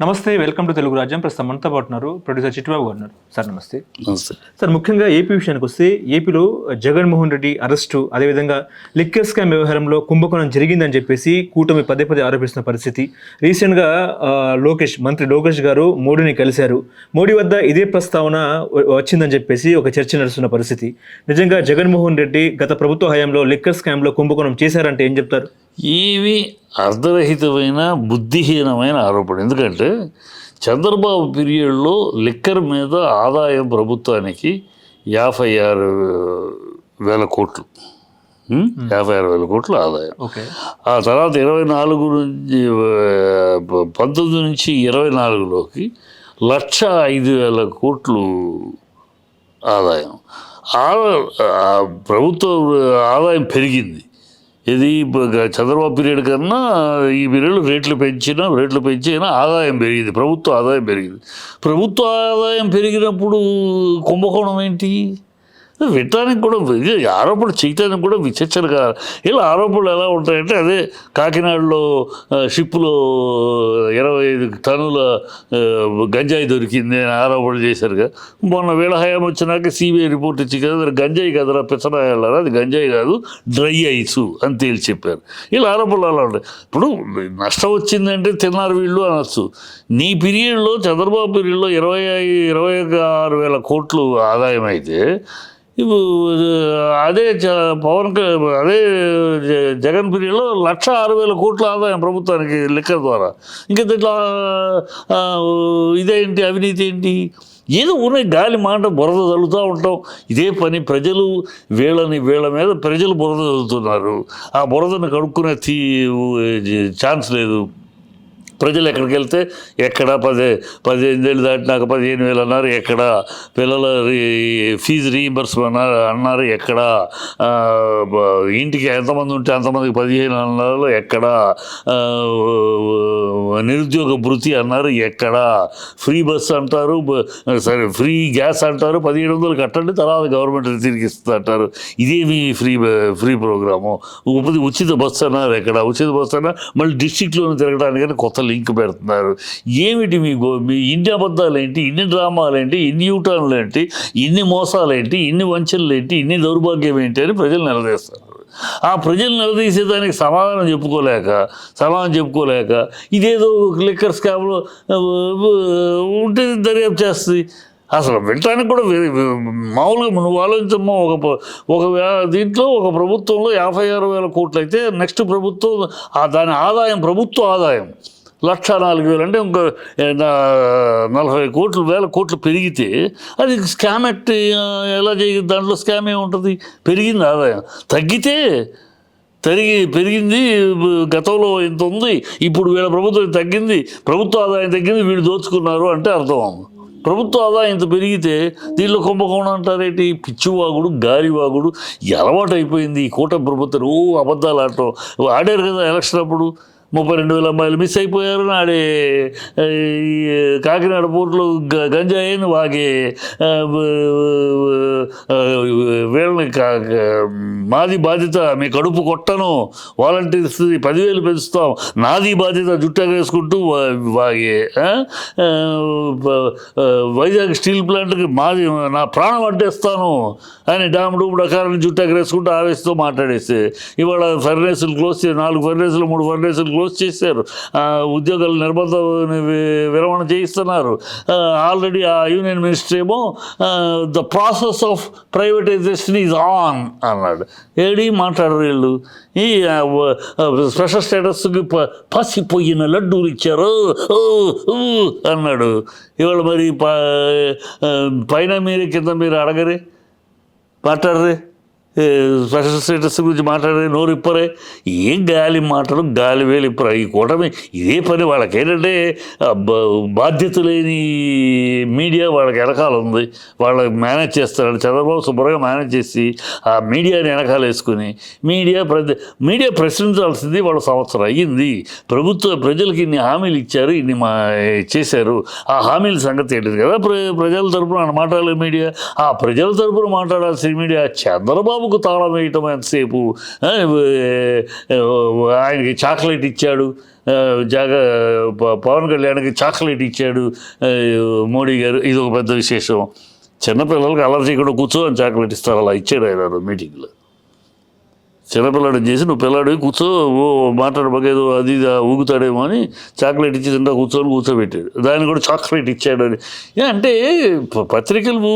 నమస్తే, welcome to Telugu రాజ్యం. ప్రస్తుతం మనతో పాటు ఉన్నారు ప్రొడ్యూసర్ చిట్టిబాబు గారు ఉన్నారు. సార్ నమస్తే. నమస్తే సార్, ముఖ్యంగా ఏపీ విషయానికి వస్తే ఏపీలో జగన్మోహన్ రెడ్డి అరెస్టు, అదేవిధంగా లిక్కర్ స్కామ్ వ్యవహారంలో కుంభకోణం జరిగిందని చెప్పేసి కూటమి పదే పదే ఆరోపిస్తున్న పరిస్థితి. రీసెంట్గా మంత్రి లోకేష్ గారు మోడీని కలిశారు. మోడీ వద్ద ఇదే ప్రస్తావన వచ్చిందని చెప్పేసి ఒక చర్చ నడుస్తున్న పరిస్థితి. నిజంగా జగన్మోహన్ రెడ్డి గత ప్రభుత్వ హయాంలో లిక్కర్ స్కామ్లో కుంభకోణం చేశారంటే ఏం చెప్తారు? ఇవి అర్ధరహితమైన బుద్ధిహీనమైన ఆరోపణ. ఎందుకంటే చంద్రబాబు పీరియడ్లో లిక్కర్ మీద ఆదాయం ప్రభుత్వానికి 56,000 కోట్లు, 56,000 కోట్లు ఆదాయం. ఆ తర్వాత 24 నుంచి 19 నుంచి 24లోకి 1,05,000 కోట్లు ఆదాయం. ప్రభుత్వ ఆదాయం పెరిగింది. ఇది చంద్రబాబు పీరియడ్ కన్నా ఈ పీరియడ్లో రేట్లు పెంచినా ఆదాయం పెరిగింది, ప్రభుత్వ ఆదాయం పెరిగింది. ప్రభుత్వ ఆదాయం పెరిగినప్పుడు కుంభకోణం ఏంటి? వినడానికి కూడా ఆరోపణలు చేయటానికి కూడా విచక్షణగా ఇలా ఆరోపణలు ఎలా ఉంటాయంటే, అదే కాకినాడలో షిప్లో 25 టన్నుల గంజాయి దొరికింది అని ఆరోపణలు చేశారుగా. మొన్న వీళ్ళ హయాం వచ్చినాక సిబిఐ రిపోర్ట్ ఇచ్చి కదా, గంజాయి కదరా పిచ్చనాయాలరా, అది గంజాయి కాదు డ్రై ఐస్ అని తేల్చి చెప్పారు. ఇలా ఆరోపణలు అలా ఉంటాయి. ఇప్పుడు నష్టం వచ్చిందంటే తిన్నారు వీళ్ళు అనొచ్చు. నీ పీరియడ్లో చంద్రబాబు పీరియడ్లో 26,000 కోట్లు ఆదాయం అయితే, అదే జగన్ పీరియడ్లో 1,06,000 కోట్ల ఆదాయం ప్రభుత్వానికి లిక్కర్ ద్వారా. ఇంకా ఇట్లా ఇదేంటి, అవినీతి ఏంటి? ఏదో ఉన్నాయి గాలి మాట బురద చల్లుతూ ఉంటాం. ఇదే పని ప్రజలు వీళ్ళ మీద ప్రజలు బురద చల్లుతున్నారు. ఆ బురదను కడుక్కునే ఛాన్స్ లేదు. ప్రజలు ఎక్కడికి వెళ్తే ఎక్కడ 18 ఏళ్ళు దాటినాక 15,000 అన్నారు, ఎక్కడ పిల్లల ఫీజు రీయింబర్స్మెంట్ అన్నారు, ఎక్కడ ఇంటికి ఎంతమంది ఉంటే అంతమందికి 15 అన్నారు, ఎక్కడ నిరుద్యోగ భృతి అన్నారు, ఎక్కడ ఫ్రీ బస్ అంటారు, సరే ఫ్రీ గ్యాస్ అంటారు, 1,700 కట్టండి తర్వాత గవర్నమెంట్ తిరిగి ఇస్తుంది అంటారు. ఇదేమి ఫ్రీ ప్రోగ్రాము. ఉచిత బస్సు అన్నారు, ఎక్కడ ఉచిత బస్సు అన్నా మళ్ళీ డిస్టిక్లోనే తిరగడానికని కొత్త లింక్ పెడుతున్నారు. ఏమిటి మీ ఇన్ని అబద్ధాలు ఏంటి, ఇన్ని డ్రామాలు ఏంటి, ఇన్ని యూటర్న్లు ఏంటి, ఇన్ని మోసాలు ఏంటి, ఇన్ని వంచనలు ఏంటి, ఇన్ని దౌర్భాగ్యం ఏంటి అని ప్రజలు నిలదీస్తారు. ఆ ప్రజలు నిలదీసేదానికి సమాధానం చెప్పుకోలేక ఇదేదో లిక్కర్ స్కామ్లో ఉంటే దర్యాప్తు చేస్తుంది. అసలు వినటానికి కూడా మామూలుగా నువ్వు ఆలోచించమ్మా, ఒక దీంట్లో ఒక ప్రభుత్వంలో 56,000 కోట్లు అయితే నెక్స్ట్ ప్రభుత్వం దాని ఆదాయం, ప్రభుత్వ ఆదాయం 1,04,000 అంటే ఇంకా 40,000 కోట్లు పెరిగితే అది స్కామ్ యాక్ట్ ఎలా చేయదు? దాంట్లో స్కామ్ ఏముంటుంది? పెరిగింది ఆదాయం. తగ్గితే పెరిగింది, గతంలో ఎంత ఉంది, ఇప్పుడు వీళ్ళ ప్రభుత్వం తగ్గింది, ప్రభుత్వ ఆదాయం తగ్గింది, వీళ్ళు దోచుకున్నారు అంటే అర్థం. ప్రభుత్వ ఆదాయం ఇంత పెరిగితే దీనిలో కుంభకోణం అంటారేంటి? పిచ్చివాగుడు, గాలివాగుడు అలవాటు అయిపోయింది ఈ కూటమి ప్రభుత్వం. అబద్ధాలు ఆడారు కదా ఎలక్షన్ అప్పుడు. 32,000 అమ్మాయిలు మిస్ అయిపోయారు. నాడే కాకినాడ పోర్టులో గంజాయిని వాగే వీళ్ళని మాది బాధ్యత, మీ కడుపు కొట్టను, వాలంటీర్స్ 10,000 పెంచుతాం, నాది బాధ్యత జుట్టగేసుకుంటూ వాగే వైజాగ్ స్టీల్ ప్లాంట్కి నా ప్రాణం అడ్డేస్తాను అని డాముడు డకారాన్ని జుట్టగరేసుకుంటూ ఆవేశంతో మాట్లాడేస్తే, ఇవాళ ఫర్నేసులు క్లోజ్ చేసి 4 ఫర్నేసులు 3 ఫర్నేసులు క్లోజ్ చేశారు. ఉద్యోగాల నిర్బంధ విరమణ చేయిస్తున్నారు. ఆల్రెడీ ఆ యూనియన్ మినిస్టర్ ఏమో the process of privatisation is on అన్నాడు. ఏడి మాట్లాడరు వీళ్ళు. ఈ స్పెషల్ స్టేటస్కి పసిపోయిన లడ్డూలు ఇచ్చారు అన్నాడు. ఇవాళ మరి పైన మీరు కింద మీరు అడగరే, మాట్లాడరే, స్పెషల్ స్టేటస్ గురించి మాట్లాడే నోరు ఇప్పరే. ఏం గాలి మాటలు, గాలి వేలు ఇప్పరా. ఈ కూటమి ఇదే పని. వాళ్ళకి ఏంటంటే బాధ్యత లేని మీడియా వాళ్ళకి వెనకాల ఉంది, వాళ్ళకి మేనేజ్ చేస్తాడు చంద్రబాబు. శుభ్రంగా మేనేజ్ చేసి ఆ మీడియాని వెనకాల వేసుకుని మీడియా ప్రశ్నించాల్సింది వాళ్ళ సంవత్సరం అయ్యింది. ప్రజలకు ఇన్ని హామీలు ఇచ్చారు, ఇన్ని చేశారు. ఆ హామీల సంగతి ఏంటిది కదా ప్రజల తరపున మాట్లాడాలి మీడియా. ఆ ప్రజల తరపున మాట్లాడాల్సిన మీడియా చంద్రబాబు చంద్రబాబుకు తాళం వేయటం ఎంతసేపు, ఆయనకి చాక్లెట్ ఇచ్చాడు, పవన్ కళ్యాణ్కి చాక్లెట్ ఇచ్చాడు మోడీ గారు, ఇది ఒక పెద్ద విశేషం. చిన్నపిల్లలకి అలర్జీ చేయకుండా కూర్చోని చాక్లెట్ ఇస్తారు, అలా ఇచ్చాడు ఆయన మీటింగ్లో. చిన్నపిల్లాడు చేసి నువ్వు పిల్లాడు కూర్చో, మాట్లాడబోకేదో అది ఊగుతాడేమో అని చాక్లెట్ ఇచ్చి తింటా కూర్చోబెట్టాడు. దాన్ని కూడా చాక్లెట్ ఇచ్చాడు అని. అంటే పత్రికలు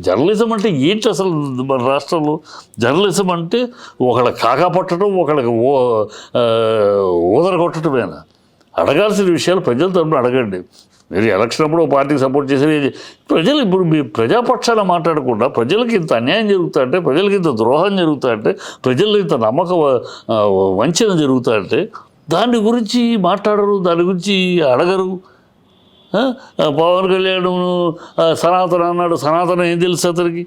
జర్నలిజం అంటే ఏంటి అసలు? మన రాష్ట్రంలో జర్నలిజం అంటే ఒకళ్ళ కాకా పట్టడం, ఒకళ్ళకి ఊదర కొట్టడమేనా? అడగాల్సిన విషయాలు ప్రజల తరపున అడగండి. మీరు ఎలక్షన్ అప్పుడు ఒక పార్టీకి సపోర్ట్ చేసేది ప్రజలు. ఇప్పుడు మీ ప్రజాపక్షాన మాట్లాడకుండా ప్రజలకి ఇంత అన్యాయం జరుగుతా అంటే, ప్రజలకి ఇంత ద్రోహం జరుగుతా అంటే, ప్రజల్లో ఇంత నమ్మక వంచన జరుగుతా అంటే దాని గురించి మాట్లాడరు, దాని గురించి అడగరు. పవన్ కళ్యాణ్ సనాతన అన్నాడు, సనాతనం ఏం తెలుసు అతనికి?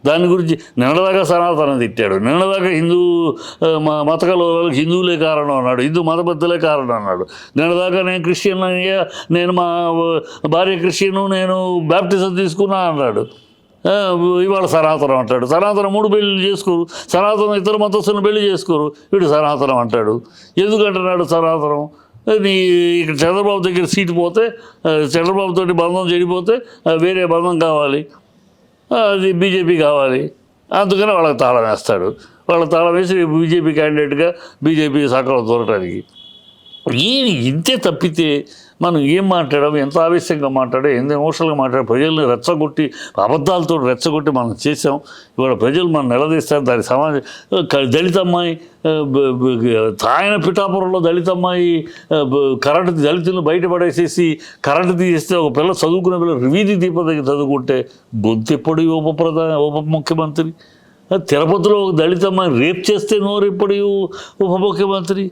దాని గురించి నిన్నదాకా సనాతనం తిట్టాడు, నిన్నదాకా హిందూ మత కలవరాలకు హిందువులే కారణం అన్నాడు, హిందూ మత పెద్దలే కారణం అన్నాడు. నిన్నదాకా నేను క్రిస్టియన్ అయ్యా, నేను మా భార్య క్రిస్టియను, నేను బ్యాప్టిజం తీసుకున్నా అన్నాడు. ఇవాళ సనాతనం అంటాడు. సనాతనం 3 పెళ్ళిళ్ళు చేసుకోరు, సనాతనం ఇతర మతస్థులను పెళ్లి చేసుకోరు, వీడు సనాతనం అంటాడు. ఎందుకంటున్నాడు సనాతనం? ఇక్కడ చంద్రబాబు దగ్గర సీటు పోతే, చంద్రబాబుతో బంధం చెడిపోతే వేరే బంధం కావాలి, అది బీజేపీ కావాలి, అందుకని వాళ్ళకి తాళం వేస్తాడు. వాళ్ళకి తాళం వేసి బీజేపీ క్యాండిడేట్గా బీజేపీ సకాలం దొరకడానికి. ఇంతే తప్పితే మనం ఏం మాట్లాడాం, ఎంత ఆవేశంగా మాట్లాడాం, ఎంత ఎమోషనల్గా మాట్లాడాం, ప్రజల్ని రెచ్చగొట్టి అబద్ధాలతో రెచ్చగొట్టి మనం చేసాం. ఇవాళ ప్రజలు మనం నిలదీస్తారు. దాని సమాజం దళిత అమ్మాయి, ఆయన పిఠాపురంలో దళిత అమ్మాయి కరెంటు దళితులను బయటపడేసేసి కరెంటు తీసేస్తే ఒక పిల్ల చదువుకునే పిల్ల వీధి దీపం దగ్గర చదువుకుంటే గొంతెప్పుడు ఉప ముఖ్యమంత్రి. తిరుపతిలో ఒక దళిత అమ్మాయి రేప్ చేస్తే నోరెప్పుడు ఉప ముఖ్యమంత్రి.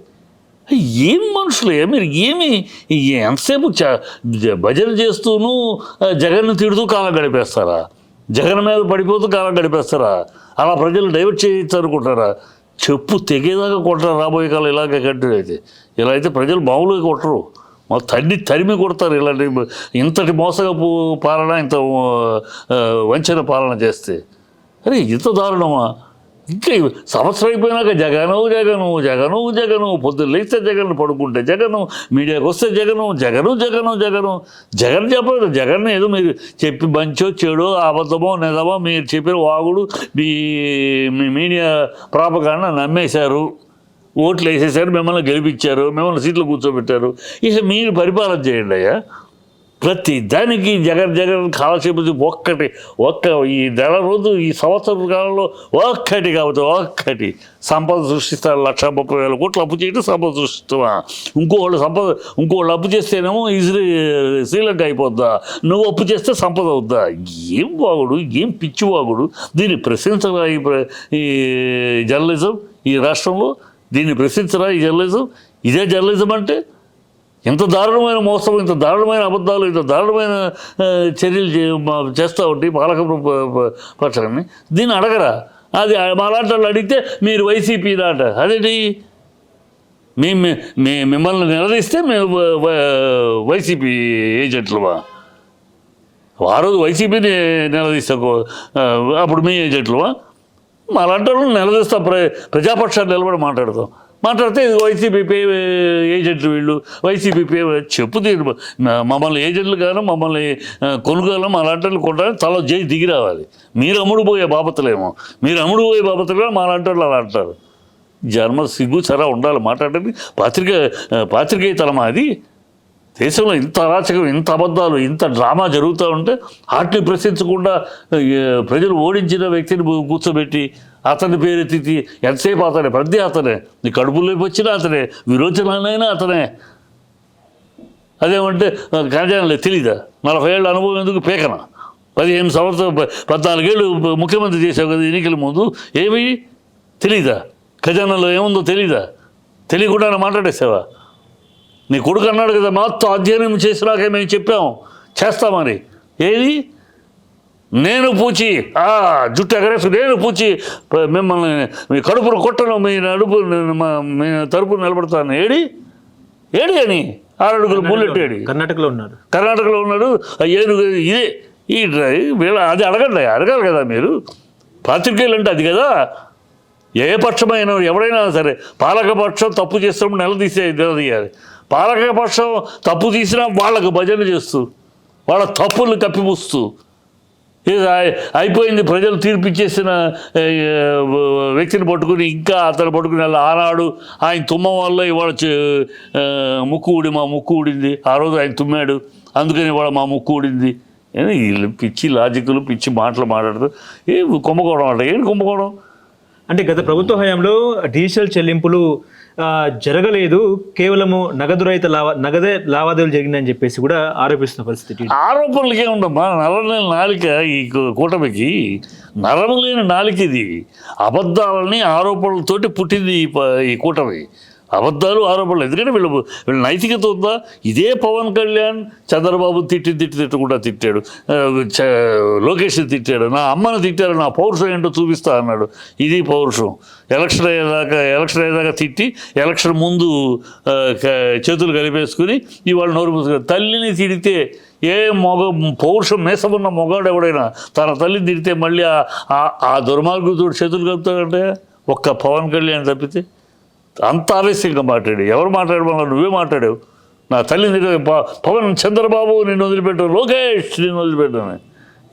ఏం మనుషులే మీరు? ఎంతసేపు భజన చేస్తూను జగన్ను తిడుతూ కాలం గడిపేస్తారా? జగన్ మీద పడిపోతూ కాలం గడిపేస్తారా? అలా ప్రజలు డైవర్ట్ చేయొచ్చు అనుకుంటారా? చెప్పు తెగేదాకా కొట్టరు రాబోయే కాలం ఇలాగే కంటిన్యూ అయితే. ఇలా అయితే ప్రజలు మామూలుగా కొట్టరు, మా తరిమి కొడతారు. ఇలాంటి ఇంతటి మోసగపు పాలన, ఇంత వంచన పాలన చేస్తే. అరే ఇంత దారుణమా? ఇంకా సంవత్సరం అయిపోయినాక జగను పొద్దున్న లేస్తే జగన్, పడుకుంటే జగను, మీడియాకి వస్తే జగన్ చెప్పలేదు. జగన్ ఏదో మీరు చెప్పి మంచో చెడో అబద్ధమో నిజమో మీరు చెప్పిన వాగుడు మీ మీడియా ప్రాపగాండా నమ్మేశారు, ఓట్లు వేసేసారు, మిమ్మల్ని గెలిపించారు, మిమ్మల్ని సీట్లు కూర్చోబెట్టారు. ఇక మీరు పరిపాలన చేయండి అయ్యా. ప్రతి దానికి జగన్ కాలక్షేపు ఒక్క ఈ నెల రోజు ఈ సంవత్సరం కాలంలో ఒక్కటి సంపద సృష్టిస్తారు. 1,30,000 కోట్లు అప్పు చేయడం సంపద సృష్టిస్తావా? ఇంకోళ్ళు అప్పు చేస్తేనేమో శ్రీలంక అయిపోద్దా? నువ్వు అప్పు చేస్తే సంపద అవుద్దా? ఏం వాగుడు, ఏం పిచ్చి వాగుడు. దీన్ని ప్రశ్నించరా ఈ జర్నలిజం ఈ రాష్ట్రంలో? దీన్ని ప్రశ్నించరా ఈ జర్నలిజం? ఇదే జర్నలిజం అంటే? ఇంత దారుణమైన మోసం, ఇంత దారుణమైన అబద్ధాలు, ఇంత దారుణమైన చర్యలు చేస్తూ ఉంటే పాలక పక్షాన్ని దీన్ని అడగరా? అది మాలాంటి వాళ్ళు అడిగితే మీరు వైసీపీ నాట. అదేంటి మిమ్మల్ని నిలదీస్తే మేము వైసీపీ ఏజెంట్లువా? ఆ రోజు వైసీపీని నిలదీస్తాం, అప్పుడు మీ ఏజెంట్లువా? మాలాంటి వాళ్ళు నిలదీస్తాం, ప్రజాపక్షాన్ని నిలబడి మాట్లాడితే ఇది వైసీపీ ఏజెంట్లు, వీళ్ళు వైసీపీ చెప్పు తీరు. మమ్మల్ని ఏజెంట్లు కానీ మమ్మల్ని కొనుగోలు అలాంటి వాళ్ళు కొనడానికి తల చేసి దిగి రావాలి. మీరు అమ్ముడు పోయే బాపతులేమో మాలాంటి వాళ్ళు అలా అంటారు. జన్మ సిగ్గు చరా ఉండాలి మాట్లాడడానికి. పాత్రికేయతనమా అది? దేశంలో ఇంత అరాచకం, ఇంత అబద్ధాలు, ఇంత డ్రామా జరుగుతూ ఉంటే వాటిని ప్రశ్నించకుండా ప్రజలు ఓడించిన వ్యక్తిని కూర్చోబెట్టి అతని పేరెత్తి ఎంతసేపు అతనే నీ కడుపులోకి వచ్చినా అతనే, విరోచనైనా అతనే. అదేమంటే ఖజానాలే తెలీదా? 40 ఏళ్ళ అనుభవం ఎందుకు పేకన? 15 సంవత్సరాలు 14 ఏళ్ళు ముఖ్యమంత్రి చేసావు కదా ఎన్నికల ముందు, ఏమి తెలీదా? ఖజానాలో ఏముందో తెలీదా? తెలియకుండా మాట్లాడేసావా? నీ కొడుకు అన్నాడు కదా, మొత్తం అధ్యయనం చేసినాకే మేము చెప్పాము చేస్తామని. ఏది? నేను పూచి జుట్టు ఎగరేసి నేను పూచి మిమ్మల్ని మీ కడుపును కొట్టను, మీ తరపున నిలబడతాను. ఏడి అని 6 అడుగులు బుల్లెట్ ఏడి? కర్ణాటకలో ఉన్నాడు. ఏనుగు ఇదే ఈ వీళ్ళ అది అడగాలి కదా మీరు. పాత్రికేయులు అంటే అది కదా. ఏ పక్షమైన ఎవరైనా సరే పాలకపక్షం తప్పు చేస్తున్నప్పుడు నిలదీయాలి. పాలకపక్షం తప్పు తీసినా వాళ్ళకు భజన చేస్తూ వాళ్ళ తప్పులు కప్పిపుస్తూ అయిపోయింది ప్రజలు తీర్పిచ్చేసిన వ్యక్తిని పట్టుకుని ఇంకా అతను పట్టుకుని ఆనాడు ఆయన తుమ్మం వల్ల ఇవాళ మా ముక్కు ఊడింది, ఆ రోజు ఆయన తుమ్మాడు అందుకని ఇవాళ మా ముక్కు ఊడింది. వీళ్ళు పిచ్చి లాజిక్లు పిచ్చి మాటలు మాట్లాడుతూ కుంభకోణం అంట. ఏంటి కుంభకోణం అంటే గత ప్రభుత్వ హయాంలో డిజిటల్ చెల్లింపులు జరగలేదు, కేవలము నగదే లావాదేవీలు జరిగిందని చెప్పేసి కూడా ఆరోపిస్తున్న పరిస్థితి. ఆరోపణలకే ఉండమ్మా, నరలేని నాలిక ఈ కూటమికి, నరం లేని నాలిక ఇది. అబద్ధాలని ఆరోపణలతోటి పుట్టింది ఈ కూటమి. అబద్ధాలు ఆరోపణలు. ఎందుకంటే వీళ్ళ నైతికత ఉందా? ఇదే పవన్ కళ్యాణ్ చంద్రబాబు తిట్టకుండా తిట్టాడు, లోకేష్ని తిట్టాడు, నా అమ్మను తిట్టాడు, నా పౌరుషం ఏంటో చూపిస్తా అన్నాడు. ఇది పౌరుషం. ఎలక్షన్ అయ్యేదాకా తిట్టి ఎలక్షన్ ముందు చేతులు కలిపేసుకుని ఇవాళ నోరు మూసుకుని తల్లిని తిడితే పౌరుషం మేసమున్న మొగాడు ఎవడైనా తన తల్లిని తిడితే మళ్ళీ ఆ దుర్మార్గుతో చేతులు కలుపుతాడంటే ఒక్క పవన్ కళ్యాణ్ తప్పితే. అంత ఆవేశంగా మాట్లాడు. ఎవరు మాట్లాడమన్నా? నువ్వే మాట్లాడావు. నా తల్లిని పవన్ చంద్రబాబు నిన్ను వదిలిపెట్టావు, లోకేష్ నిన్ను వదిలిపెట్టాను.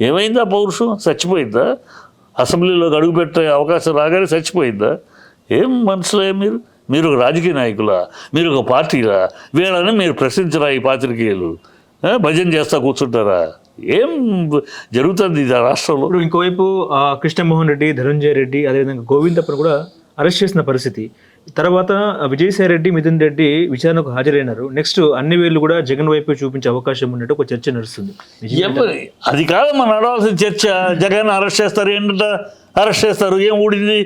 ఏమైందా పౌరుషం? చచ్చిపోయిందా? అసెంబ్లీలోకి అడుగుపెట్టే అవకాశం రాగానే చచ్చిపోయిందా? ఏం మనుషులే మీరు ఒక రాజకీయ నాయకులా? మీరు ఒక పార్టీలా? వీళ్ళని మీరు ప్రశ్నించరా? ఈ పాత్రికేయులు భజన చేస్తా కూర్చుంటారా? ఏం జరుగుతుంది ఇది రాష్ట్రంలో? ఇంకోవైపు కృష్ణమోహన్ రెడ్డి, ధనంజయ రెడ్డి, అదేవిధంగా గోవిందప్పను కూడా అరెస్ట్ చేసిన పరిస్థితి. తర్వాత విజయసాయి రెడ్డి, మిథున్ రెడ్డి విచారణకు హాజరైనారు. నెక్స్ట్ అన్ని వేళ్ళు కూడా జగన్ వైపు చూపించే అవకాశం ఉన్నట్టు ఒక చర్చ నడుస్తుంది. అది కాదమ్మా నడవాల్సిన చర్చ. జగన్ అరెస్ట్ చేస్తారు, ఏంటంట అరెస్ట్ చేస్తారు, ఏం ఊడింది?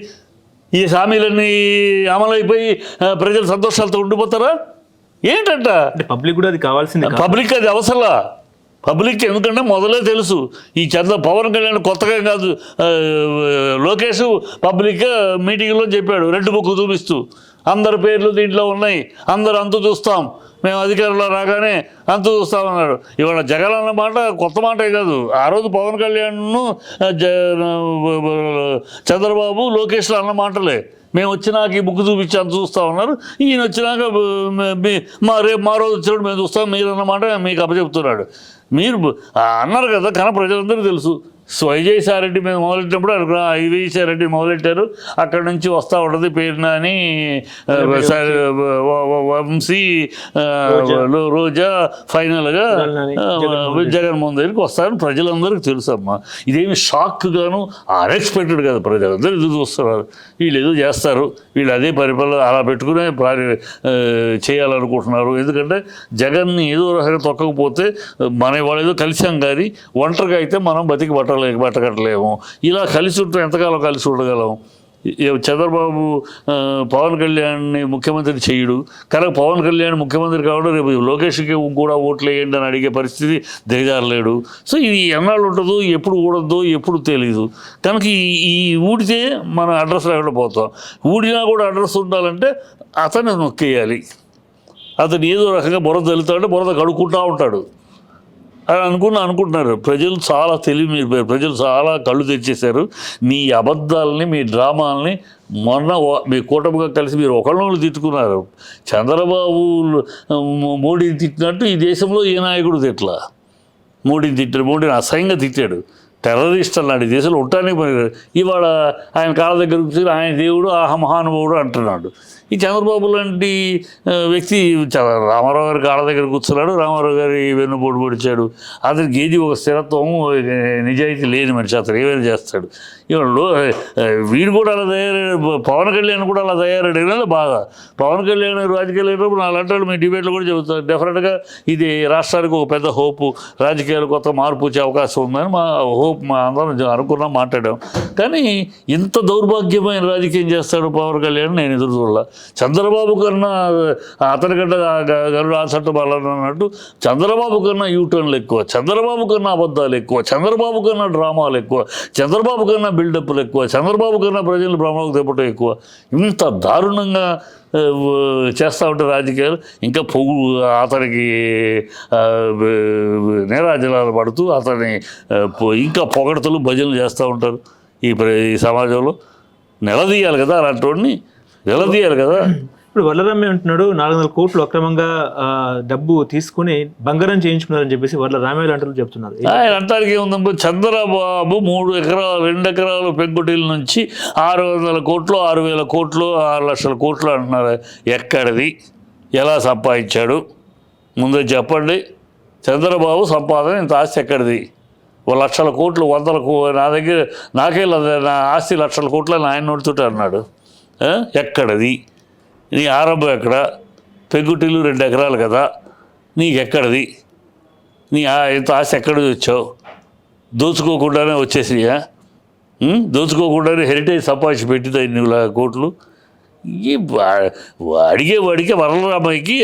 ఈ హామీలన్నీ అమలైపోయి ప్రజలు సంతోషాలతో ఉండిపోతారా ఏంటంట? అంటే పబ్లిక్ కూడా అది కావాల్సింది. పబ్లిక్ అది అవసరంలా. పబ్లిక్ ఎందుకంటే మొదలే తెలుసు ఈ పవన్ కళ్యాణ్ కొత్తగా కాదు. లోకేష్ పబ్లిక్ మీటింగ్లో చెప్పాడు, రెడ్ బుక్ చూపిస్తూ అందరి పేర్లు దీంట్లో ఉన్నాయి, అందరు అంతు చూస్తాం, మేము అధికారంలో రాగానే అంతు చూస్తామన్నాడు. ఇవాళ జగన్ అన్న మాట కొత్త మాటే కాదు. ఆ రోజు పవన్ కళ్యాణ్ను చంద్రబాబు లోకేష్లు అన్న మాటలే. మేము వచ్చినాక ఈ బుక్ చూపించి అంత చూస్తూ ఉన్నారు. ఈయన వచ్చినాక రేపు మా రోజు వచ్చినప్పుడు మేము చూస్తాం మీరు అన్నమాట మీకు అప్పచెప్తున్నాడు. మీరు అన్నారు కదా, కానీ ప్రజలందరూ తెలుసు. విజయసాయి రెడ్డి మీద మొదలెట్టినప్పుడు విజయసాయి రెడ్డి మొదలెట్టారు, అక్కడ నుంచి వస్తూ ఉంటుంది పేరున అని వంశీ, రోజా, ఫైనల్గా జగన్మోహన్ దగ్గరికి వస్తారని ప్రజలందరికీ తెలుసమ్మా. ఇదేమి షాక్ గాను అన్ఎక్స్పెక్టెడ్ కదా. ప్రజలందరూ ఎదురు చూస్తున్నారు. వీళ్ళు ఏదో చేస్తారు, వీళ్ళు అదే పరిపాలన అలా పెట్టుకునే చేయాలనుకుంటున్నారు. ఎందుకంటే జగన్ని ఏదో రకంగా తొక్కకపోతే మన వాళ్ళు ఏదో కలిసాం కానీ ఒంటరిగా అయితే మనం బతికి బట్టకట్టలేము. ఇలా కలిసి ఉంటే ఎంతకాలం కలిసి ఉండగలం? చంద్రబాబు పవన్ కళ్యాణ్ని ముఖ్యమంత్రి చేయడు, కనుక పవన్ కళ్యాణ్ ముఖ్యమంత్రి కావడం రేపు లోకేష్కి కూడా ఓట్లు వేయండి అని అడిగే పరిస్థితి దిగజారలేడు. సో ఇది ఎన్నాళ్ళు ఉంటుందో, ఎప్పుడు ఊడద్దో ఎప్పుడు తెలీదు. కనుక ఈ ఊడితే మనం అడ్రస్ లేకుండా పోతాం. ఊడినా కూడా అడ్రస్ ఉండాలంటే అతన్ని నొక్కేయాలి. అతను ఏదో రకంగా బురద తల్లుతాడంటే బురద కడుక్కుంటూ ఉంటాడు అని అనుకుంటున్నారు. ప్రజలు చాలా తెలివి, ప్రజలు చాలా కళ్ళు తెచ్చేశారు. మీ అబద్ధాలని, మీ డ్రామాలని మొన్న మీ కూటమిగా కలిసి మీరు ఒకళ్ళొకళ్ళు తిట్టుకున్నారు. చంద్రబాబు మోడీని తిట్టినట్టు ఈ దేశంలో ఏ నాయకుడు తిట్లా. మోడీని తిట్టాడు, మోడీని అసహ్యంగా తిట్టాడు. టెర్రరిస్ట్ అన్నాడు. ఈ దేశంలో ఉండటానికి పనికిరాడు. ఇవాళ ఆయన కాళ్ళ దగ్గర కూర్చొని ఆయన దేవుడు, మహానుభావుడు అంటున్నాడు. ఈ చంద్రబాబు లాంటి వ్యక్తి రామారావు గారి కాళ్ళ దగ్గర కూర్చున్నాడు, రామారావు గారి వెన్నుపోటు పొడిచాడు. అతనికి ఏది ఒక స్థిరత్వం, నిజాయితీ లేని మనిషి. అతను ఏమైనా చేస్తాడు. ఇవాళ వీడు కూడా అలా తయారయ్యాడు, పవన్ కళ్యాణ్ కూడా అలా తయారయ్యాడు. బాగా పవన్ కళ్యాణ్ రాజకీయాలు అయినప్పుడు నాలంటాడు మీ డిబేట్లో కూడా చెబుతారు. డెఫినెట్గా ఇది రాష్ట్రానికి ఒక పెద్ద హోపు, రాజకీయాలు కొత్త మార్పు వచ్చే అవకాశం ఉందని మా హోప్, మా అందరం అనుకున్నాం, మాట్లాడాం. కానీ ఇంత దౌర్భాగ్యమైన రాజకీయం చేస్తాడు పవన్ కళ్యాణ్ నేను ఎదురు చూడాల. చంద్రబాబు కన్నా అతనికంటే గరుడు ఆ చట్టం అన్నట్టు చంద్రబాబు కన్నా యూటర్న్లు ఎక్కువ, చంద్రబాబు కన్నా అబద్ధాలు ఎక్కువ, చంద్రబాబు కన్నా డ్రామాలు ఎక్కువ, చంద్రబాబు కన్నా బిల్డప్లు ఎక్కువ, చంద్రబాబు కన్నా ప్రజలు భ్రమలకు తెప్పటం ఎక్కువ. ఇంత దారుణంగా చేస్తూ ఉంటారు రాజకీయాలు. ఇంకా అతనికి నేరాజనాలు పడుతూ అతని ఇంకా పొగడతలు భజనలు చేస్తూ ఉంటారు. ఈ సమాజంలో నిలదీయాలి కదా, అలాంటి వాడిని నిలదీయాలి కదా. ఇప్పుడు వరలరామయ్య అంటున్నాడు 400 కోట్లు అక్రమంగా డబ్బు తీసుకుని బంగారం చేయించుకున్నారని చెప్పేసి వరలరామయ్య లాంటి చెప్తున్నారు. ఆయన అంటానికి ఏముందమ్మా, చంద్రబాబు 3 ఎకరాలు 2 ఎకరాలు పెంకుటిల నుంచి 600 కోట్లు 6,000 కోట్లు 6 లక్షల కోట్లు అంటున్నారు. ఎక్కడిది, ఎలా సంపాదించాడు ముందే చెప్పండి. చంద్రబాబు సంపాదన ఇంత ఆస్తి ఎక్కడిది? 1 లక్షల కోట్లు 100 నా దగ్గర నాకే నా ఆస్తి 1 లక్షల కోట్లు అని ఆయన నోడుతుంటే అన్నాడు. ఎక్కడిది నీ ఆరంభం? ఎక్కడ? పెంకుటిల్లు 2 ఎకరాలు కదా, నీకెక్కడిది? నీ ఇంత ఆస్తి ఎక్కడ వచ్చావు? దోచుకోకుండానే వచ్చేసినాయా? దోచుకోకుండానే హెరిటేజ్ సంపాదించి పెట్టింది 2 కోట్లు. ఈ వాడికే వరలరామయ్యకి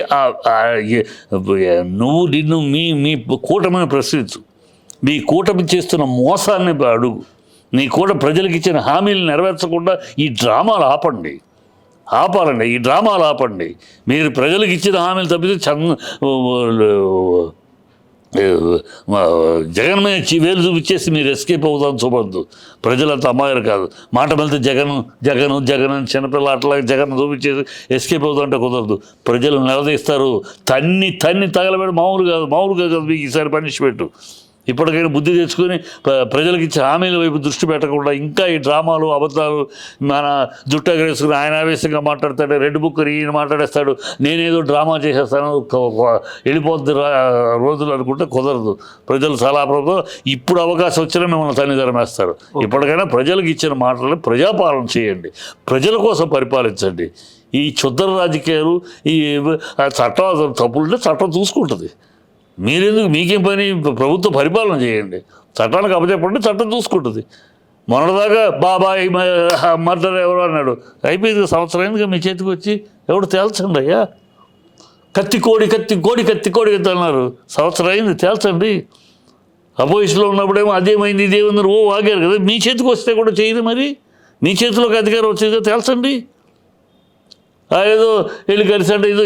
నువ్వు నిన్ను మీ కూటమిని ప్రశ్నించు. మీ కూటమి చేస్తున్న మోసాన్ని అడుగు. నీ కూడా ప్రజలకు ఇచ్చిన హామీలు నెరవేర్చకుండా ఈ డ్రామాలు ఆపాలండి. ఈ డ్రామాలు ఆపండి. మీరు ప్రజలకు ఇచ్చిన హామీలు తప్పితే జగన్ మీద వేలు చూపించేసి మీరు ఎస్కేప్ అవుతాను చూపొద్దు. ప్రజలంతా అమ్మాయిలు కాదు. మాట వెళ్తే జగన్ అని చిన్నపిల్ల అట్లా జగన్ చూపించేసి ఎస్కేప్ అవుతుంటే కుదరదు. ప్రజలు నిలదీస్తారు. తన్ని తగలబెట్టి మామూలుగా కాదు మీకు ఈసారి పనిష్మెంట్. ఇప్పటికైనా బుద్ధి తెచ్చుకొని ప్రజలకు ఇచ్చే హామీల వైపు దృష్టి పెట్టకుండా ఇంకా ఈ డ్రామాలు అబద్ధాలు, మన జుట్టు ఎగరేసుకుని ఆయన ఆవేశంగా మాట్లాడతాడు, రెడ్ బుక్ ఈయన మాట్లాడేస్తాడు, నేనేదో డ్రామా చేసేస్తాను వెళ్ళిపోద్ది రోజులు అనుకుంటే కుదరదు. ప్రజలు చాలా ఇప్పుడు అవకాశం వచ్చినా మిమ్మల్ని తల్లిదండ్రులు వేస్తారు. ఇప్పటికైనా ప్రజలకు ఇచ్చిన మాటలను ప్రజాపాలన చేయండి, ప్రజల కోసం పరిపాలించండి. ఈ క్షుద్ర రాజకీయాలు, ఈ చట్టం తప్పులుంటే చట్టం చూసుకుంటుంది. మీరెందుకు, మీకేం పని? ప్రభుత్వ పరిపాలన చేయండి, చట్టానికి అప్పచెప్పండి, చట్టం చూసుకుంటుంది. మొన్నటిదాకా బాబాయ్ మర్డర్ ఎవరు అన్నాడు, అయిపోయింది. సంవత్సరం అయిందిగా మీ చేతికి వచ్చి. ఎవడు తేల్చండి అయ్యా. కత్తి కోడి అన్నారు. సంవత్సరం అయింది, తేల్చండి. అపోజిషన్లో ఉన్నప్పుడేమో అదేమైంది ఇదేమైంది వాగారు కదా. మీ చేతికి వస్తే కూడా చేయదు. మరి మీ చేతిలోకి అధికారం వచ్చేదో తేల్చండి. ఏదో వెళ్ళి కలిసంటే ఇది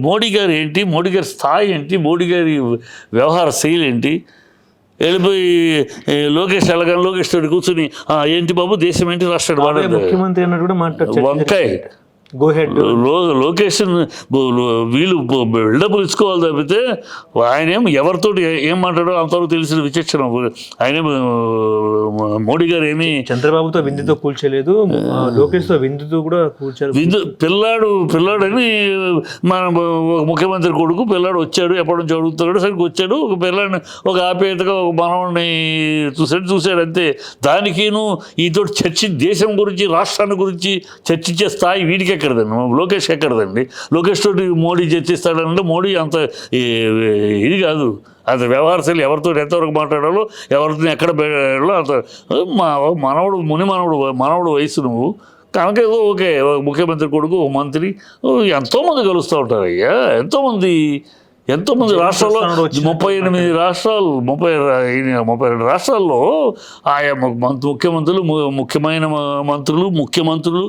మోడీ గారు ఏంటి, మోడీ గారి స్థాయి ఏంటి, మోడీ గారి వ్యవహార శైలి ఏంటి? వెళ్ళిపోయి లోకేష్ లోకేష్ తోటి కూర్చుని ఏంటి బాబు దేశం ఏంటి రాష్ట్రాడు ముఖ్యమంత్రి అన్నట్టు కూడా మాట్లాడు వంకాయ లోకేషన్ వీళ్ళు బిల్డప్లు ఇచ్చుకోవాలి తప్పితే ఆయనేం ఎవరితోటి ఏం మాట్లాడో అంతవరకు తెలిసిన విచక్షణ. ఆయనేం మోడీ గారు ఏమి చంద్రబాబుతో విందుతో కూల్చలేదు, లోకేష్తో విందుతో కూడా కూల్చారు. పిల్లాడని మన ముఖ్యమంత్రి కొడుకు పిల్లాడు వచ్చాడు, ఎప్పటి నుంచి అడుగుతున్నాడు, సరిగ్గా వచ్చాడు. ఒక పిల్లాడిని ఒక ఆప్యాయతగా ఒక మనవాడిని చూశాడు అంతే. దానికిను ఈతో దేశం గురించి రాష్ట్రాన్ని గురించి చర్చించే స్థాయి వీడికి ఎక్కడదండి, లోకేష్ ఎక్కడదండి. లోకేష్ తోటి మోడీ చర్చిస్తాడంటే మోడీ అంత ఇది కాదు. అంత వ్యవహారశైలి ఎవరితో ఎంతవరకు మాట్లాడాలో, ఎవరితో ఎక్కడ పెట్టాలో అంత మనవడు వయసు నువ్వు కనుక ఏదో ఓకే. ముఖ్యమంత్రి కొడుకు మంత్రి ఎంతోమంది కలుస్తూ ఉంటారు అయ్యా. ఎంతోమంది రాష్ట్రాల్లో 38 రాష్ట్రాలు 32 రాష్ట్రాల్లో ఆయా ముఖ్యమంత్రులు, ముఖ్యమైన ముఖ్యమంత్రులు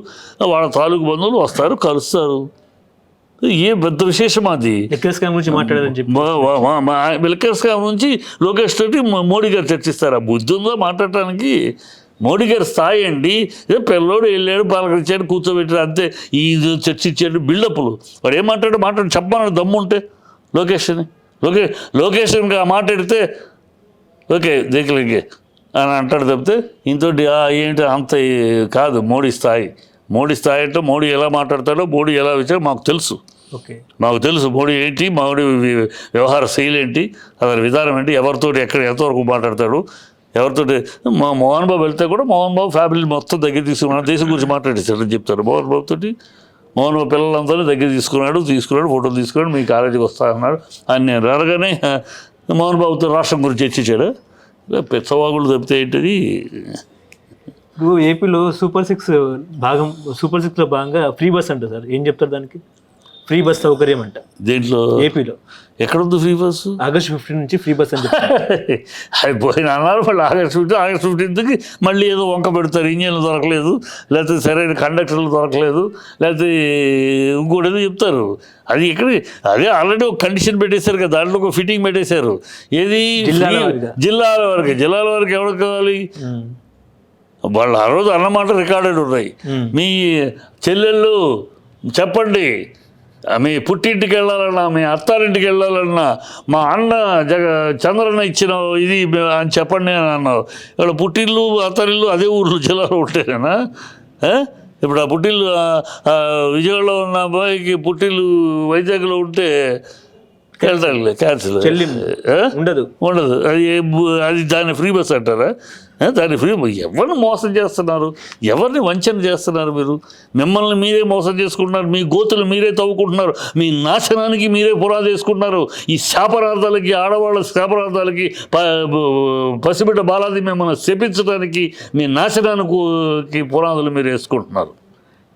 వాళ్ళ తాలూకు బంధువులు వస్తారు, కలుస్తారు. ఏ పెద్ద విశేషం అది. లిక్కర్ స్కామ్ గురించి మాట్లాడారని చెప్పి లిక్కర్ స్కామ్ నుంచి లోకేష్ తోటి మోడీ గారు చర్చిస్తారా? బుద్ధి ఉందో మాట్లాడటానికి? మోడీ గారి స్థాయి అండి. పిల్లోడు వెళ్ళాడు, పలకరించాడు, కూర్చోబెట్టాడు అంతే. ఈ చర్చించాడు, బిల్డప్లు. వాడు ఏం మాట్లాడు చెప్పమన్నాడు దమ్ముంటే లోకేషన్గా మాట్లాడితే ఓకే దేకలేకే అని అంటాడు తప్పితే ఇంతోటి ఏంటి అంత కాదు. మోడీ స్థాయి అంటే మోడీ ఎలా మాట్లాడతాడో, మోడీ ఎలా వచ్చాడో మాకు తెలుసు. మోడీ ఏంటి, మోడీ వ్యవహార శైలి ఏంటి, అతని విధానం ఏంటి, ఎవరితోటి ఎంతవరకు మాట్లాడతాడు, ఎవరితోటి. మోహన్ బాబు వెళ్తే కూడా మోహన్ బాబు ఫ్యామిలీ మొత్తం దగ్గర తీసుకున్నాడు, దేశం గురించి మాట్లాడేస్తాడని చెప్తారు. మోహన్ బాబు తోటి పిల్లలందరూ దగ్గర తీసుకున్నాడు, ఫోటోలు తీసుకున్నాడు, మీ కాలేజీకి వస్తా అన్నాడు అని. నేను రాగానే మోహన్ బాబుతో రాష్ట్రం గురించి చర్చించాడు. పెచ్చవాగులు తప్పితే ఏంటిది. ఇప్పుడు ఏపీలో సూపర్ సిక్స్లో భాగంగా ఫ్రీ బస్ అంట సార్, ఏం చెప్తారు దానికి? ఫ్రీ బస్ సౌకర్యం అంట దేంట్లో? ఏపీలో. ఎక్కడుంది ఫ్రీ బస్సు? ఆగస్ట్ 15 నుంచి ఫ్రీ బస్ అని అది పోయిన అన్నారు. మళ్ళీ ఆగస్ట్ 15కి మళ్ళీ ఏదో వంక పెడతారు, ఇంజన్లు దొరకలేదు, లేకపోతే సరైన కండక్టర్లు దొరకలేదు, లేకపోతే ఇంకోటి ఏదో చెప్తారు. అది అదే ఆల్రెడీ ఒక కండిషన్ పెట్టేశారు కదా, దాంట్లో ఒక ఫిట్టింగ్ పెట్టేశారు. ఏది? జిల్లాల వరకు ఎవరికి కావాలి? వాళ్ళు ఆ రోజు అన్నమాట రికార్డెడ్ ఉన్నాయి. మీ చెల్లెళ్ళు చెప్పండి, మీ పుట్టింటికి వెళ్ళాలన్నా, మీ అత్తారింటికి వెళ్ళాలన్నా, మా అన్న చంద్రన్న ఇచ్చిన ఇది అని చెప్పండి అని అన్నావు. ఇక్కడ పుట్టిల్లు అత్తారిల్లు అదే ఊర్లో జిల్లాలో ఉంటేనా? ఇప్పుడు ఆ పుట్టిల్లు విజయవాడలో ఉన్న అబ్బాయికి పుట్టిల్లు వైజాగ్లో ఉంటే వెళ్తాడులే, క్యాన్సిల్ ఉండదు. అది దాన్ని ఫ్రీ బస్ అంటారా? దాన్ని ఫ్రీ. ఎవరిని మోసం చేస్తున్నారు, ఎవరిని వంచన చేస్తున్నారు మీరు? మిమ్మల్ని మీరే మోసం చేసుకుంటున్నారు, మీ గోతులు మీరే తవ్వుకుంటున్నారు, మీ నాశనానికి మీరే పునాది వేసుకుంటున్నారు. ఈ శాపరార్థాలకి, ఆడవాళ్ళ శాపరార్థాలకి, పసిబిడ్డ బాలాది మిమ్మల్ని శపించడానికి మీ నాశనానికి పునాదులు మీరు వేసుకుంటున్నారు.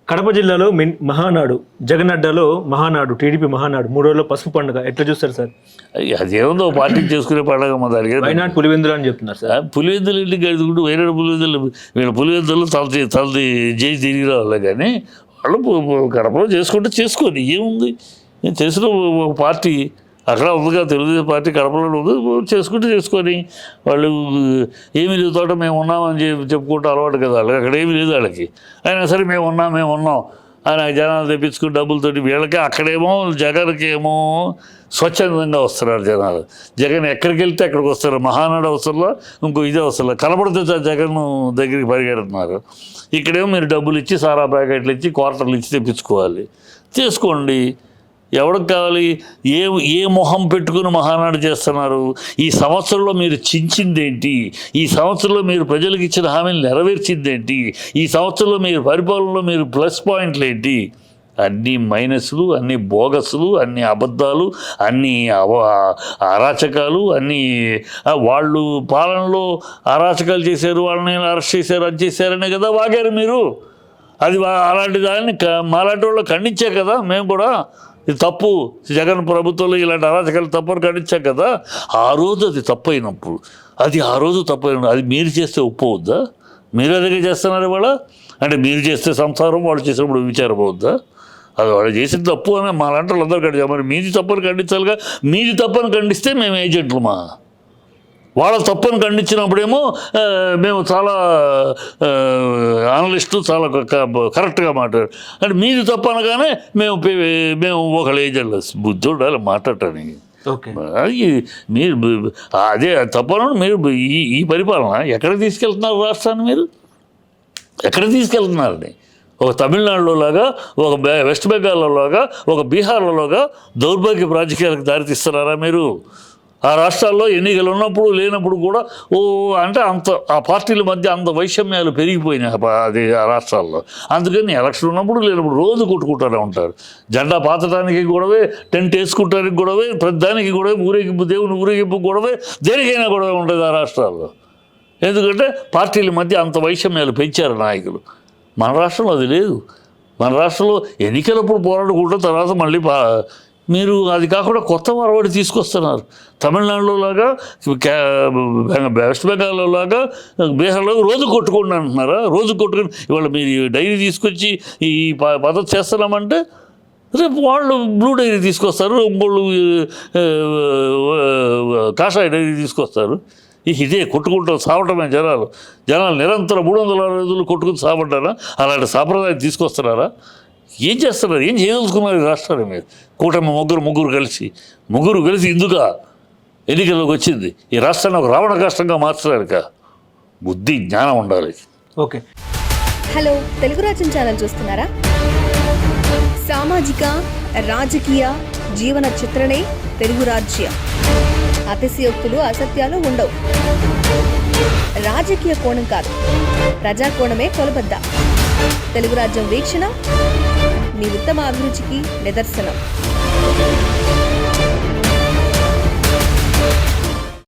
కడప జిల్లాలో మహానాడు, జగన్ అడ్డాలో మహానాడు, టీడీపీ మహానాడు 3 రోజుల్లో పసుపు పండుగ ఎట్లా చూస్తారు సార్? అదేముందో పార్టీ చేసుకునే పండుగ మా దానికి. వైనాడు పులివెందులు అని చెప్తున్నారు సార్. పులివెందులు ఇంటికి గడుచుకుంటూ వైనాడు పులివెందులు, వీళ్ళ పులివెందులు తలది చేసి తిరిగి రావాలి. కానీ వాళ్ళు కడపలో చేసుకుంటే చేసుకొని ఏముంది? నేను తెలిసిన ఒక పార్టీ అక్కడ ఉందిగా, తెలుగుదేశం పార్టీ కడపలో ఉంది, చేసుకుంటే చేసుకొని వాళ్ళు ఏమీ లేదు, తోట మేము ఉన్నామని చెప్పుకుంటూ అలవాటు కదా వాళ్ళకి. అక్కడ ఏమీ లేదు వాళ్ళకి. అయినా సరే మేము ఉన్నాం ఆయన జనాలు తెప్పించుకుని డబ్బులతోటి. వీళ్ళకి అక్కడేమో జగన్కి ఏమో స్వచ్ఛందంగా వస్తున్నారు జనాలు. జగన్ ఎక్కడికి వెళ్తే అక్కడికి వస్తారు. మహానాడు అవసరంలో ఇంకో ఇదే అవసరంలో కనబడితే జగన్ దగ్గరికి పరిగెడుతున్నారు. ఇక్కడేమో మీరు డబ్బులు ఇచ్చి, సారా ప్యాకెట్లు ఇచ్చి, క్వార్టర్లు ఇచ్చి తెప్పించుకోవాలి. చేసుకోండి. ఎవరికి కావాలి? ఏ మొహం పెట్టుకుని మహానాడు చేస్తున్నారు? ఈ సంవత్సరంలో మీరు చించిందేంటి? ఈ సంవత్సరంలో మీరు ప్రజలకు ఇచ్చిన హామీలు నెరవేర్చిందేంటి? ఈ సంవత్సరంలో మీరు పరిపాలనలో మీరు ప్లస్ పాయింట్లు ఏంటి? అన్ని మైనస్లు, అన్ని బోగస్లు, అన్ని అబద్ధాలు, అన్ని అరాచకాలు, అన్నీ వాళ్ళు పాలనలో అరాచకాలు చేశారు, వాళ్ళని అరెస్ట్ చేశారు, అది చేశారనే కదా వాగారు మీరు. అది అలాంటి దాన్ని మాలాంటి వాళ్ళు ఖండించే కదా మేము కూడా. ఇది తప్పు, జగన్ ప్రభుత్వంలో ఇలాంటి అరాచకాలు తప్పని ఖండించాం కదా. ఆ రోజు అది తప్పైనప్పుడు, ఆ రోజు తప్పైనప్పుడు అది మీరు చేస్తే ఒప్పువద్దా? మీరు అదే చేస్తున్నారు ఇవాళ. అంటే మీరు చేస్తే సంసారం, వాళ్ళు చేసినప్పుడు విచారం అవుద్దా? అది వాళ్ళు చేసిన తప్పు అని మా లాంటి వాళ్ళు అందరూ ఖండించారు. మరి మీది తప్పని ఖండించాలిగా. మీది తప్పని ఖండిస్తే మేము ఏజెంట్లమా? వాళ్ళ తప్పని ఖండించినప్పుడేమో మేము చాలా అనలిస్టు, చాలా కరెక్ట్గా మాట్లాడారు. అంటే మీది తప్పు అనగానే మేము ఒకళ్ళు ఏజెంట్లు. బుద్ధి ఉండాలి మాట్లాడటానికి. మీరు అదే తప్పను. మీరు ఈ పరిపాలన ఎక్కడికి తీసుకెళ్తున్నారు? రాష్ట్రాన్ని మీరు ఎక్కడికి తీసుకెళ్తున్నారని? ఒక తమిళనాడులో లాగా, ఒక వెస్ట్ బెంగాల్లో లాగా, ఒక బీహార్లో లాగా దౌర్భాగ్య రాజకీయాలకు దారితీస్తున్నారా మీరు? ఆ రాష్ట్రాల్లో ఎన్నికలు ఉన్నప్పుడు లేనప్పుడు కూడా అంటే అంత ఆ పార్టీల మధ్య అంత వైషమ్యాలు పెరిగిపోయినాయి అది ఆ రాష్ట్రాల్లో. అందుకని ఎలక్షన్ ఉన్నప్పుడు లేనప్పుడు రోజు కొట్టుకుంటూనే ఉంటారు. జెండా పాతడానికి గొడవే, టెంట్ వేసుకుంటానికి గొడవే, ప్రతిదానికి గొడవే, ఊరేగింపు, దేవుని ఊరేగింపు గొడవే, దేనికైనా గొడవ ఉంటుంది ఆ రాష్ట్రాల్లో. ఎందుకంటే పార్టీల మధ్య అంత వైషమ్యాలు పెంచారు నాయకులు. మన రాష్ట్రంలో అది లేదు. మన రాష్ట్రంలో ఎన్నికలప్పుడు పోరాడుకుంటాం, తర్వాత మళ్ళీ మీరు అది కాకుండా కొత్త మరొకటి తీసుకొస్తున్నారు. తమిళనాడులో లాగా, వెస్ట్ బెంగాల్లో లాగా, బీహార్లో రోజు కొట్టుకోండి అంటున్నారా? రోజు కొట్టుకుని ఇవాళ మీరు డైరీ తీసుకొచ్చి ఈ పద్ధతి చేస్తున్నామంటే రేపు వాళ్ళు బ్లూ డైరీ తీసుకొస్తారు, ఇంకోళ్ళు కాషాయ డైరీ తీసుకొస్తారు. ఇదే కొట్టుకుంటారు, సావటమే జనాలు నిరంతరం 360 రోజులు కొట్టుకుని సావడ్డారా? అలాంటి సాంప్రదాయం తీసుకొస్తున్నారా? ఏం చేస్తున్నారు? ఏం చేయదలుచుకున్నారు ఈ రాష్ట్రాన్ని మీరు? కూటమి ముగ్గురు కలిసి ఇందుగా ఎన్నికల్లోకి వచ్చింది. ఈ రాష్ట్రాన్ని ఒక రావణ కష్టంగా మార్చడానిక? బుద్ధి జ్ఞానం ఉండాలి. ఓకే. హలో, తెలుగు రాజ్యం ఛానల్ చూస్తున్నారా? సామాజిక, రాజకీయ, జీవన చిత్రణే తెలుగు రాజ్యం. అతిశయోక్తులు, అసత్యాలు ఉండవు. రాజకీయ కోణం కాదు, ప్రజా కోణమే కొలబద్ద. తెలుగు రాజ్యం వీక్షణ మీ ఉత్తమ అభిరుచికి నిదర్శనం.